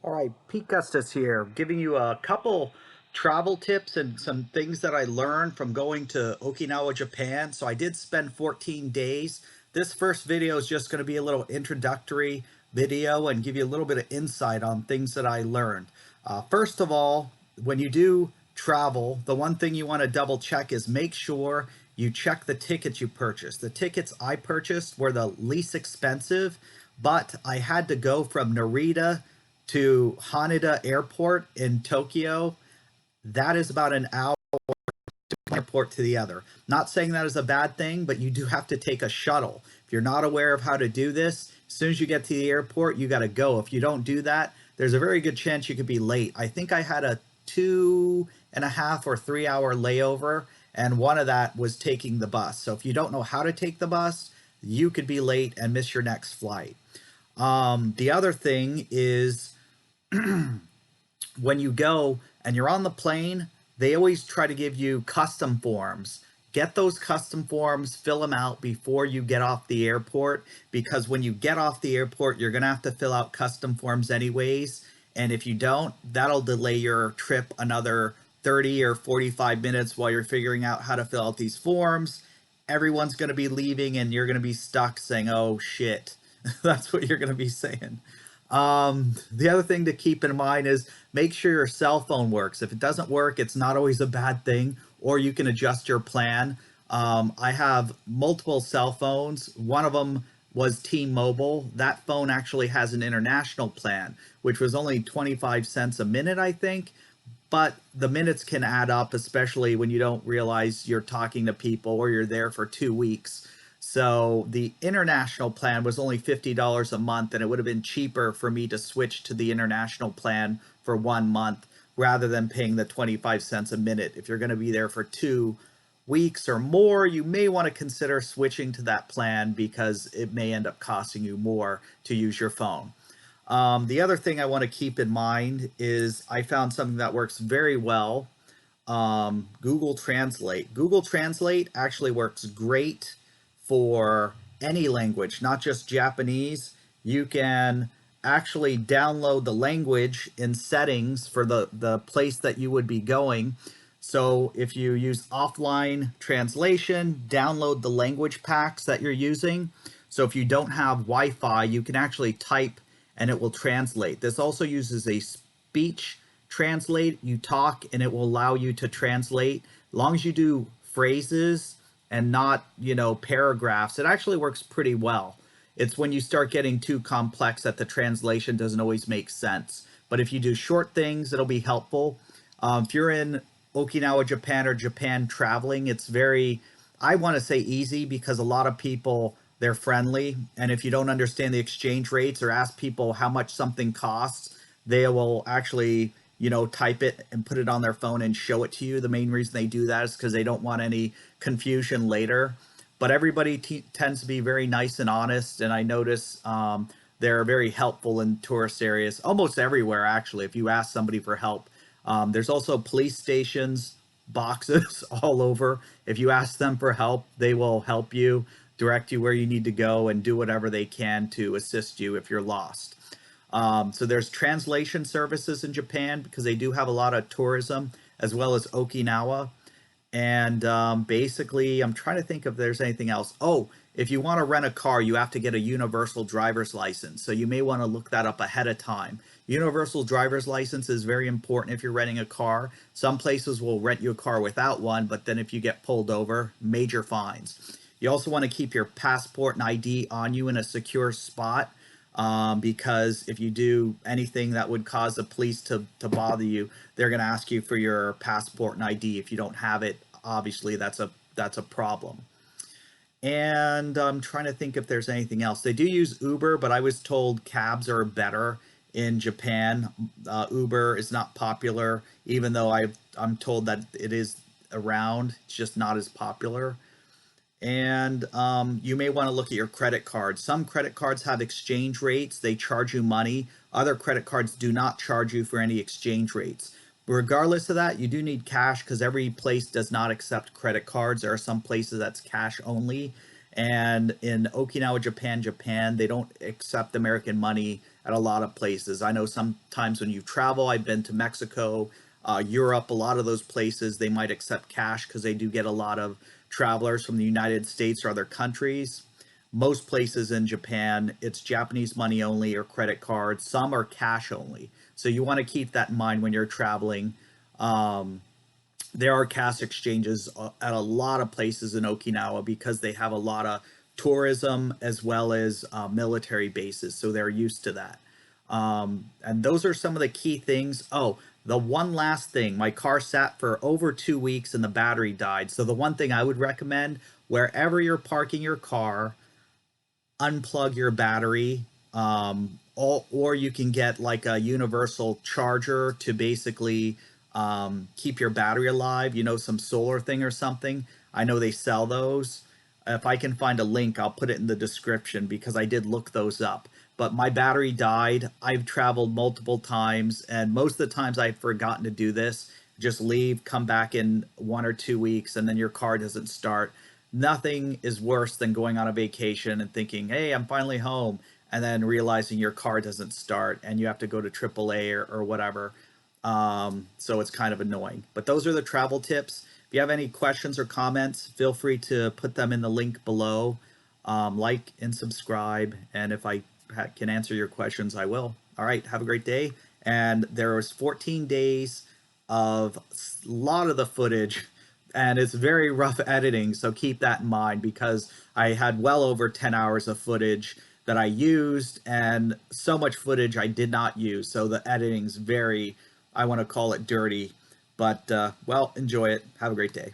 All right, Pete Gustis here, giving you a couple travel tips and some things that I learned from going to Okinawa, Japan. So I did spend 14 days. This first video is just going to be a little introductory video and give you a little bit of insight on things that I learned. First of all, when you do travel, the one thing you want to double check is make sure you check the tickets you purchased. The tickets I purchased were the least expensive, but I had to go from Narita to Haneda Airport in Tokyo. That is about an hour from airport to the other. Not saying that is a bad thing, but you do have to take a shuttle. If you're not aware of how to do this, as soon as you get to the airport, you got to go. If you don't do that, there's a very good chance you could be late. I think I had a 2.5 or 3 hour layover, and one of that was taking the bus. So if you don't know how to take the bus, you could be late and miss your next flight. The other thing is when you go and you're on the plane, they always try to give you custom forms. Get those custom forms, fill them out before you get off the airport, because when you get off the airport, you're going to have to fill out custom forms anyways. And if you don't, that'll delay your trip another 30 or 45 minutes while you're figuring out how to fill out these forms. Everyone's going to be leaving and you're going to be stuck saying, oh shit. That's what you're going to be saying. The other thing to keep in mind is make sure your cell phone works. If it doesn't work, it's not always a bad thing, or you can adjust your plan. I have multiple cell phones. One of them was T-Mobile. That phone actually has an international plan, which was only 25 cents a minute, I think. But the minutes can add up, especially when you don't realize you're talking to people or you're there for 2 weeks. So the international plan was only $50 a month, and it would have been cheaper for me to switch to the international plan for 1 month rather than paying the 25 cents a minute. If you're going to be there for 2 weeks or more, you may want to consider switching to that plan because it may end up costing you more to use your phone. The other thing I want to keep in mind is I found something that works very well. Google Translate. Google Translate actually works great for any language, not just Japanese. You can actually download the language in settings for the place that you would be going. So if you use offline translation, download the language packs that you're using. So if you don't have Wi-Fi, you can actually type and it will translate. This also uses a speech translate. You talk and it will allow you to translate. As long as you do phrases and not, paragraphs, it actually works pretty well. It's when you start getting too complex that the translation doesn't always make sense. But if you do short things, it'll be helpful. If you're in Okinawa, Japan, or Japan traveling, it's very, I want to say easy, because a lot of people, they're friendly. And if you don't understand the exchange rates or ask people how much something costs, they will actually, type it and put it on their phone and show it to you. The main reason they do that is because they don't want any confusion later. But everybody tends to be very nice and honest. And I notice they're very helpful in tourist areas, almost everywhere, actually, if you ask somebody for help. There's also police stations, boxes all over. If you ask them for help, they will help you, direct you where you need to go, and do whatever they can to assist you if you're lost. So there's translation services in Japan because they do have a lot of tourism, as well as Okinawa. And basically, I'm trying to think if there's anything else. Oh, if you want to rent a car, you have to get a universal driver's license. So you may want to look that up ahead of time. Universal driver's license is very important if you're renting a car. Some places will rent you a car without one, but then if you get pulled over, major fines. You also want to keep your passport and ID on you in a secure spot, because if you do anything that would cause the police to bother you, they're going to ask you for your passport and ID. If you don't have it, obviously that's a problem. And I'm trying to think if there's anything else. They do use Uber, but I was told cabs are better in Japan. Uber is not popular, even though I'm told that it is around. It's just not as popular. And you may want to look at your credit cards. Some credit cards have exchange rates. They charge you money. Other credit cards do not charge you for any exchange rates. Regardless of that, you do need cash because every place does not accept credit cards. There are some places that's cash only. And in Okinawa, Japan, they don't accept American money at a lot of places. I know sometimes when you travel, I've been to Mexico, Europe, a lot of those places, they might accept cash because they do get a lot of travelers from the United States or other countries. Most places in Japan, it's Japanese money only or credit cards. Some are cash only. So you want to keep that in mind when you're traveling. Um, there are cash exchanges at a lot of places in Okinawa because they have a lot of tourism as well as military bases. So they're used to that. And those are some of the key things. Oh, the one last thing, my car sat for over 2 weeks and the battery died. So the one thing I would recommend, wherever you're parking your car, unplug your battery, or you can get like a universal charger to basically keep your battery alive, some solar thing or something. I know they sell those. If I can find a link, I'll put it in the description because I did look those up. But my battery died. I've traveled multiple times, and most of the times I've forgotten to do this. Just leave, come back in 1 or 2 weeks, and then your car doesn't start. Nothing is worse than going on a vacation and thinking, hey, I'm finally home, and then realizing your car doesn't start and you have to go to AAA or whatever. So it's kind of annoying. But those are the travel tips. If you have any questions or comments, feel free to put them in the link below. Like and subscribe. And if I can answer your questions, I will. All right, have a great day. And there was 14 days of a lot of the footage, and it's very rough editing, so keep that in mind because I had well over 10 hours of footage that I used and so much footage I did not use. So the editing's very, I want to call it dirty, but well, enjoy it. Have a great day.